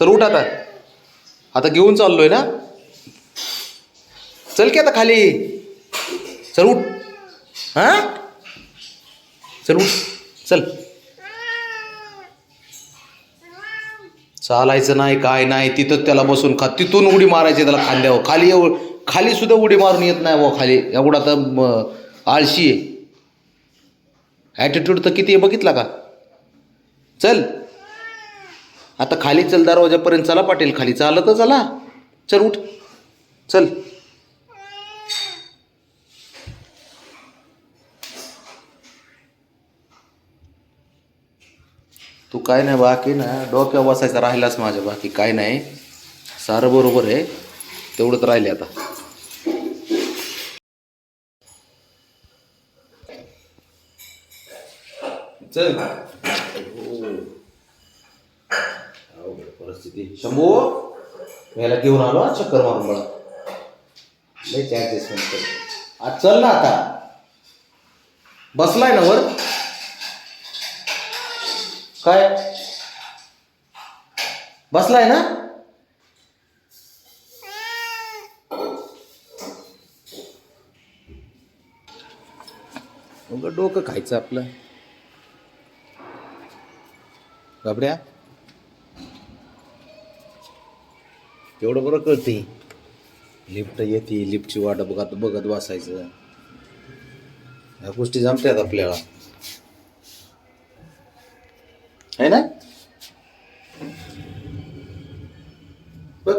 चल उठ आता. आता घेऊन चाललोय ना. चल की आता खाली. चल उठ. हा चल उठ. चल. चालायचं नाही काय नाही. तिथं त्याला बसून तिथून उडी मारायची त्याला खांद्यावर. खाली खाली सुद्धा उडी मारून येत नाही व खाली. एवढा तर आळशी आहे. ॲटिट्यूड तर किती आहे बघितला का. चल आता खाली चल. दरवाजापर्यंत चला पाटील. खाली चालत तर चला. चल उठ. चल. तू काय नाही बाकी ना डोक्यावर बसायचं राहिलास माझ्या. बाकी काय नाही. सारं बरोबर आहे. तेवढंच राहिले आता. चल. परिस्थिती शंभू याला घेऊन आलो. चक्कर मारून बळा लय ॲडजस्टमेंट कर. आज चल ना आता. बसलाय ना वर. काय बसलाय ना. मग डोकं खायचं आपलं. गबड्या तेवढं बरं कळते. लिफ्ट येते. लिफ्टची वाट बघत बघत बसायचं. ह्या गोष्टी जमतात आपल्याला आहे ना. बघ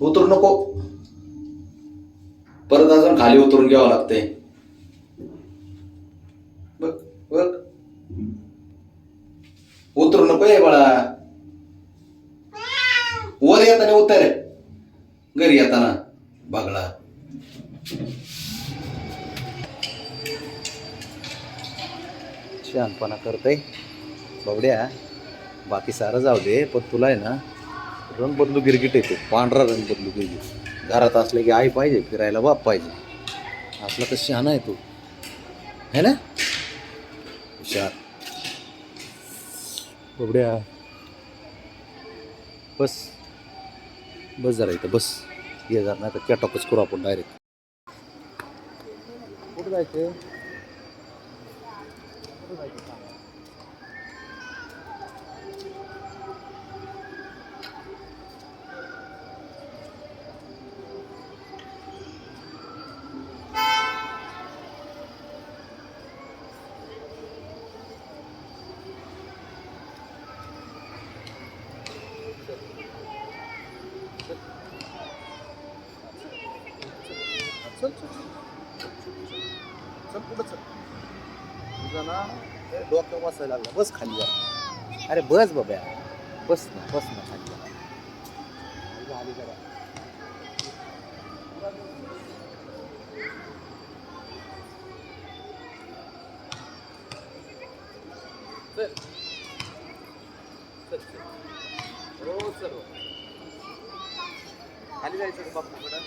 उतरू नको. परत अजून खाली उतरून घ्यावं लागतंय. बघ बघ उतरू नको आहे बाळा. वर येताना उतर. घरी येताना बागडा. शहाणपणा करतय बावड्या. बाकी सारं जाऊ दे पण तुला आहे ना रंग बदलू गिरगिट येतो. पांढरा रंग बदलू गिरगिट. घरात असले की आई पाहिजे. फिरायला बाप पाहिजे. असला तर शहाणा आहे तू है ना. हुशार बावड्या. बस बस जरा इथं बस. ये जरा नाही तर कॅटॉकच करू आपण डायरेक्ट. कुठं जायचं. चल चल चल पुढं चल. तुझा ना डोक्यावर बसायला लागला. बस खाली जरा. अरे बस बाब्या. बस ना खाली जरा. आली जरा. चल चल चल. हो चल. खाली जायचं बाप्पाकडं.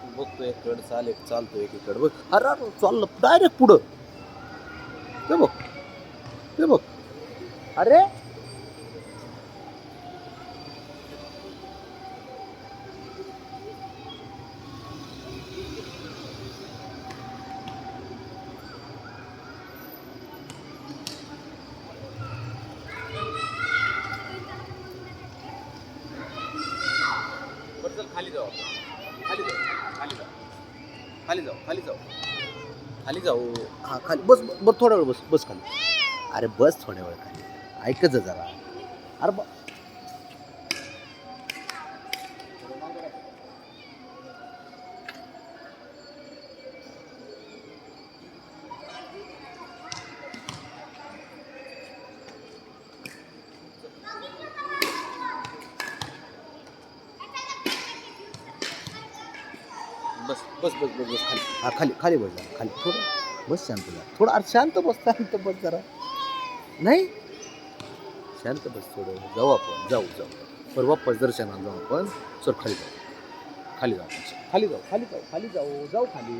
तू बघतो एकीकडे चालतो एकीकडे बघ. अरे चाललं डायरेक्ट पुढं. ते बघ ते बघ. अरे खाली जाऊ. खाली जाऊ. खाली जाऊ. खाली जाऊ. खाली जाऊ. खाली जाऊ. हां खाली बस. बस थोड्या वेळ बस. बस खाली. अरे बस थोड्या वेळ खाली. ऐकच जरा. अरे बस बस बस बस बस खाली. हां खाली खाली बस जरा. खाली थोडं बस. शांत जरा. थोडं अरे शांत बस. शांत बस जरा. नाही शांत बस थोडं. जाऊ आपण. जाऊ जाऊ. बरं बाप्पाच दर्शनाला जाऊ आपण. चल खाली जाऊ, खाली जाऊ आपण. खाली जाऊ, खाली जाऊ, खाली जाऊ, जाऊ खाली.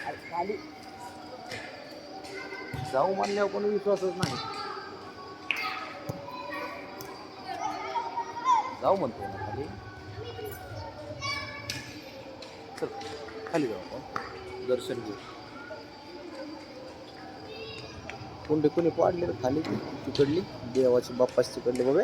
अरे खाली जाऊ म्हणल्यावर पण विश्वासच नाही. जाऊ म्हणतो ना खाली. चल खाली जाऊ आपण, दर्शन घेऊ. कोंडे कोणी पाडले रे खाली तिकडली, देवाची बाप्पाची तिकडली बाबा.